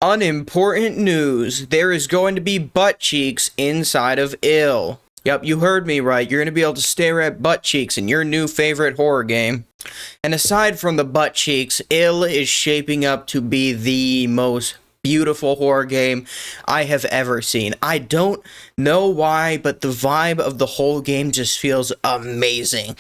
Unimportant news. There is going to be butt cheeks inside of Ill. Yep, you heard me right. You're going to be able to stare at butt cheeks in your new favorite horror game. And aside from the butt cheeks, Ill is shaping up to be the most beautiful horror game I have ever seen. I don't know why, but the vibe of the whole game just feels amazing.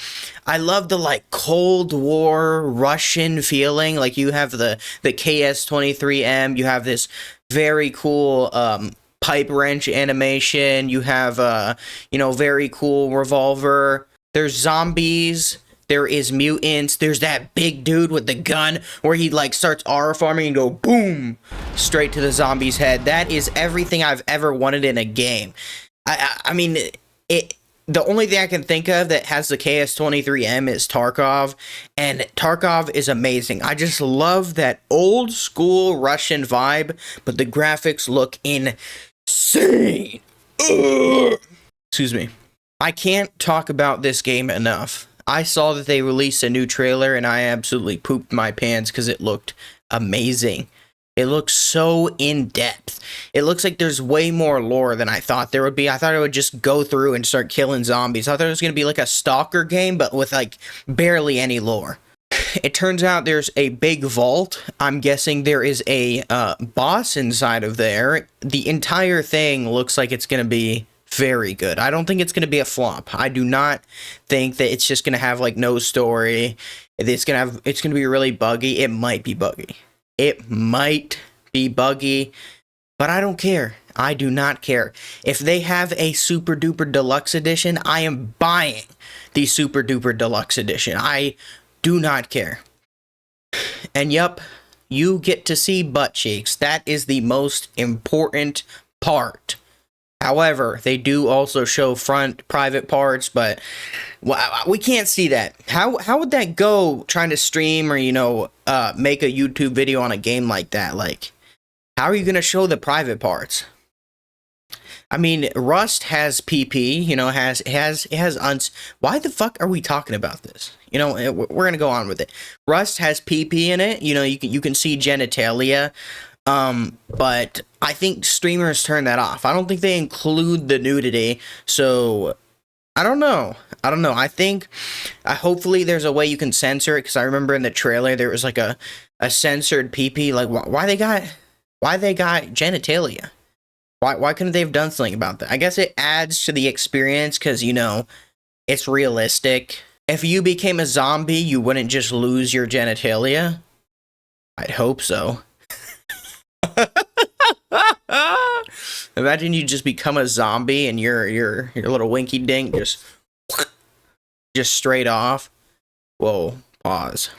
I love the Cold War Russian feeling. Like you have the KS-23M, you have this very cool pipe wrench animation, you have very cool revolver. There's zombies. There is mutants. There's that big dude with the gun where he starts R farming and go boom straight to the zombie's head. That is everything I've ever wanted in a game. I mean, the only thing I can think of that has the KS-23M is Tarkov, and Tarkov is amazing. I just love that old school Russian vibe, but the graphics look insane. Ugh. Excuse me. I can't talk about this game enough. I saw that they released a new trailer and I absolutely pooped my pants because it looked amazing. It looks so in-depth. It looks like there's way more lore than I thought there would be. I thought it would just go through and start killing zombies. I thought it was going to be like a stalker game, but with barely any lore. It turns out there's a big vault. I'm guessing there is a boss inside of there. The entire thing looks like it's going to be very good. I don't think it's going to be a flop. I do not think that it's just going to have no story. It's going to be really buggy. It might be buggy. It might be buggy, but I don't care. I do not care. If they have a super duper deluxe edition, I am buying the super duper deluxe edition. I do not care. And yep, you get to see butt cheeks. That is the most important part. However, they do also show front private parts, but we can't see that. How would that go trying to stream or, make a YouTube video on a game like that? How are you going to show the private parts? I mean, Rust has PP, why the fuck are we talking about this? We're going to go on with it. Rust has PP in it. You can see genitalia. But I think streamers turn that off. I don't think they include the nudity, so I don't know. I think, hopefully there's a way you can censor it, because I remember in the trailer there was a censored PP. Why they got genitalia? Why couldn't they have done something about that? I guess it adds to the experience, because, it's realistic. If you became a zombie, you wouldn't just lose your genitalia. I'd hope so. Imagine you just become a zombie and your little winky dink just straight off. Whoa, pause.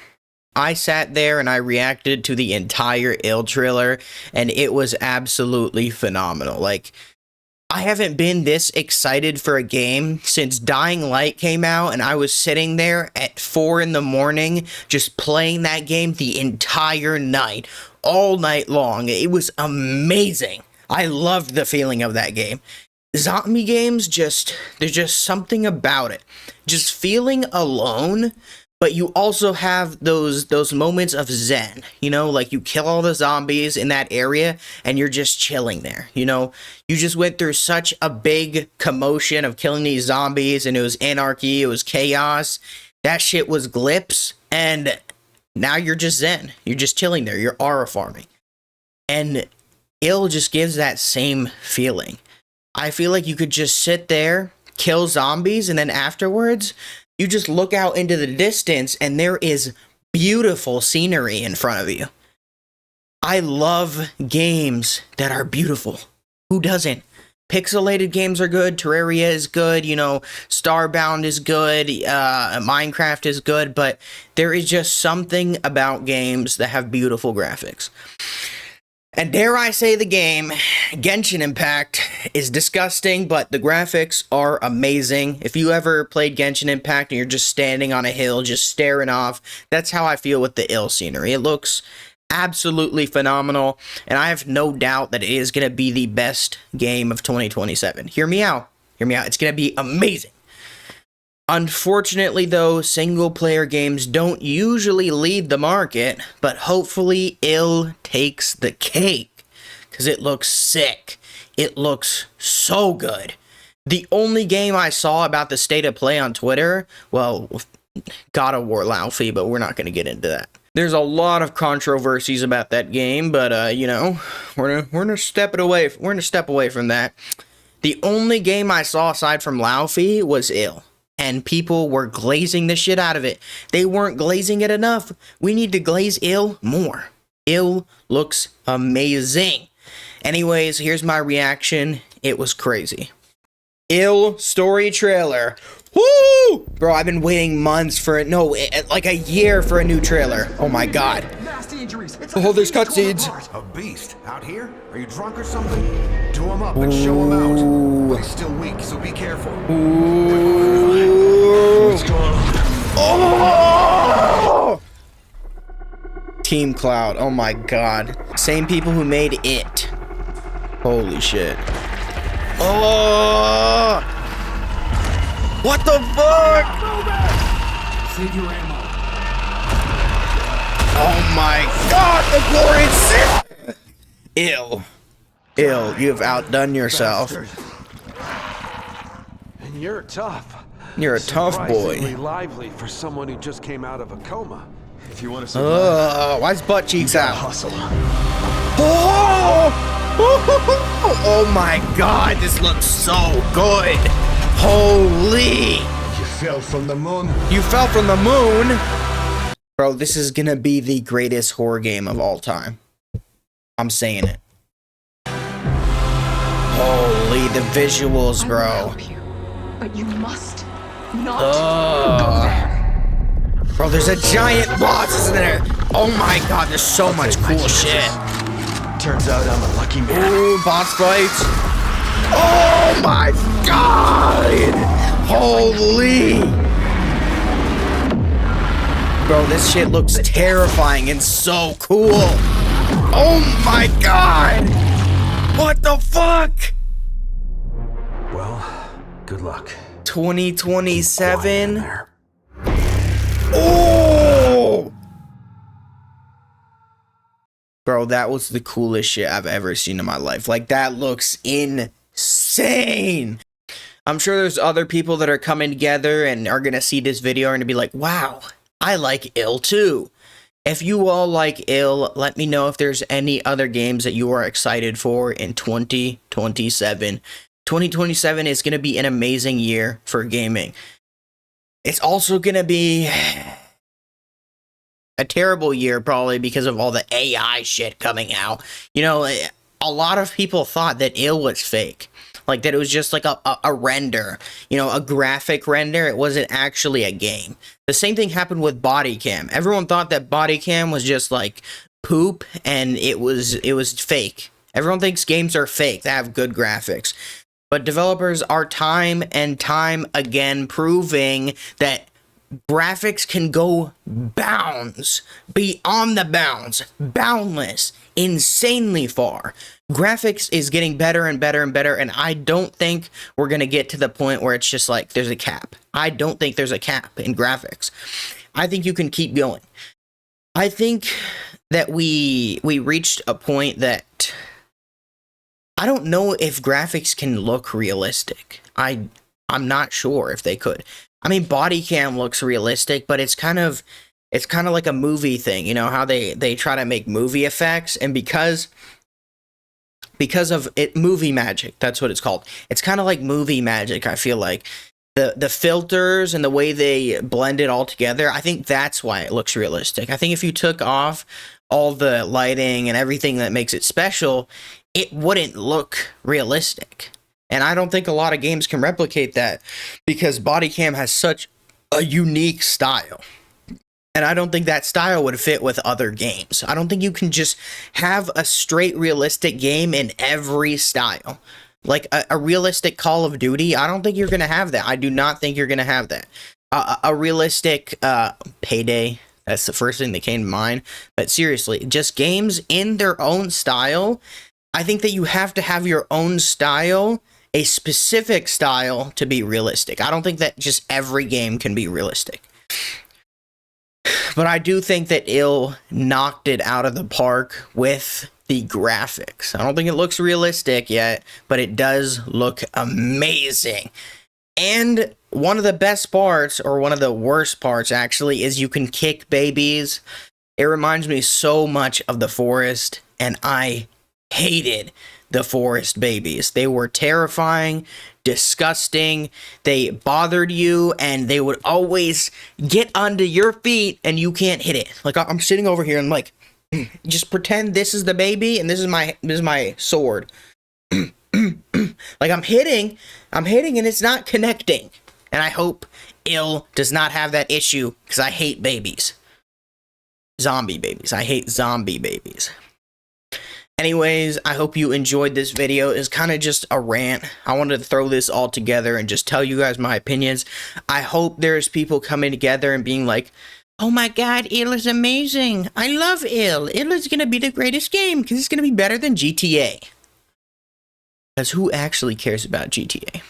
I sat there and I reacted to the entire Ill trailer, and it was absolutely phenomenal. I haven't been this excited for a game since Dying Light came out, and I was sitting there at 4 in the morning just playing that game the entire night, all night long. It was amazing. I loved the feeling of that game. Zombie games, there's just something about it. Just feeling alone, but you also have those moments of zen, you kill all the zombies in that area and you're just chilling there, you just went through such a big commotion of killing these zombies, and it was anarchy, it was chaos, that shit was glips, and now you're just zen, you're just chilling there, you're aura farming, and Ill just gives that same feeling. I feel like you could just sit there, kill zombies, and then afterwards you just look out into the distance and there is beautiful scenery in front of you. I love games that are beautiful. Who doesn't? Pixelated games are good, Terraria is good, Starbound is good, Minecraft is good, but there is just something about games that have beautiful graphics. And dare I say the game, Genshin Impact, is disgusting, but the graphics are amazing. If you ever played Genshin Impact and you're just standing on a hill, just staring off, that's how I feel with the Ill scenery. It looks absolutely phenomenal, and I have no doubt that it is going to be the best game of 2027. Hear me out. It's going to be amazing. Unfortunately, though, single-player games don't usually lead the market, but hopefully Ill takes the cake. because it looks sick. It looks so good. The only game I saw about the state of play on Twitter, well, God of War Laufey, but we're not going to get into that. There's a lot of controversies about that game, but you know, we're gonna step away from that. The only game I saw aside from Laufey was Ill, and people were glazing the shit out of it. They weren't glazing it enough. We need to glaze Ill more. Ill looks amazing. Anyways, here's my reaction. It was crazy. Ill story trailer. Woo! Bro, I've been waiting months for it. No, like a year for a new trailer. Oh my god. Oh, there's cutscenes. A beast out here? Are you drunk or something? Do him up and show him out. But he's still weak, so be careful. What's going on? Oh! Team Cloud. Oh my god. Same people who made It. Holy shit. Oh! What the fuck? Save your ammo. Oh my god, the glorious sin! Ill. Ill, you have outdone yourself. And you're tough. You're a tough boy. Surprisingly lively for someone who just came out of a coma. If you want to survive, Why's Buttcheeks out? hustle. Oh! Oh my god, this looks so good. Holy! You fell from the moon. You fell from the moon? Bro, this is gonna be the greatest horror game of all time. I'm saying it. Holy, the visuals, bro. I will help you, but you must not go there. Bro, there's a giant boss, isn't there? Oh my god, there's so much cool shit. Turns out I'm a lucky man. Ooh, boss fights. Oh my god! Holy! Bro, this shit looks terrifying and so cool. Oh my god! What the fuck? Well, good luck. 2027? There. Oh! Bro, that was the coolest shit I've ever seen in my life. Like, that looks insane. I'm sure there's other people that are coming together and are gonna see this video and be like, wow, I like Ill too. If you all like Ill, let me know if there's any other games that you are excited for in 2027. 2027 is gonna be an amazing year for gaming. It's also gonna be a terrible year, probably because of all the AI shit coming out. You know, a lot of people thought that Ill was fake. Like, that it was just like a render. You know, a graphic render. It wasn't actually a game. The same thing happened with Body Cam. Everyone thought that Body Cam was just like poop, and it was fake. Everyone thinks games are fake. They have good graphics. But developers are time and time again proving that graphics can go bounds, beyond the bounds, boundless, insanely far. Graphics is getting better and better and better, and I don't think we're going to get to the point where it's just like there's a cap. I don't think there's a cap in graphics. I think you can keep going. I think that we reached a point that I don't know if graphics can look realistic. I'm not sure if they could. I mean, Body Cam looks realistic, but it's kind of like a movie thing, you know, how they try to make movie effects, and because of it, movie magic, that's what it's called. It's kind of like movie magic, I feel like. The filters and the way they blend it all together, I think that's why it looks realistic. I think if you took off all the lighting and everything that makes it special, it wouldn't look realistic. And I don't think a lot of games can replicate that because Body Cam has such a unique style. And I don't think that style would fit with other games. I don't think you can just have a straight realistic game in every style. Like a realistic Call of Duty, I don't think you're going to have that. I do not think you're going to have that. A realistic Payday, that's the first thing that came to mind. But seriously, just games in their own style. I think that you have to have your own style, a specific style, to be realistic. I don't think that just every game can be realistic. But I do think that Ill knocked it out of the park with the graphics. I don't think it looks realistic yet, but it does look amazing. And one of the best parts, or one of the worst parts actually, is you can kick babies. It reminds me so much of the forest, and I hated the forest babies. They were terrifying, disgusting, they bothered you, and they would always get under your feet and you can't hit it. Like, I'm sitting over here and like, just pretend this is the baby and this is my sword. Like, I'm hitting and it's not connecting. And I hope Il does not have that issue, because I hate babies. Zombie babies. I hate zombie babies. Anyways, I hope you enjoyed this video. It's kind of just a rant. I wanted to throw this all together and just tell you guys my opinions. I hope there's people coming together and being like, oh my god, Il is amazing. I love Il. Il is going to be the greatest game because it's going to be better than GTA. Because who actually cares about GTA?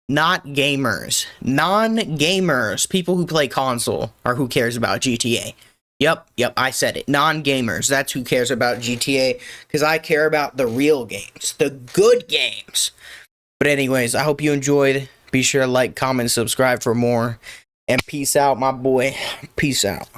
Not gamers. Non-gamers. People who play console are who cares about GTA. Yep, I said it. Non-gamers. That's who cares about GTA. Because I care about the real games. The good games. But anyways, I hope you enjoyed. Be sure to like, comment, subscribe for more. And peace out, my boy. Peace out.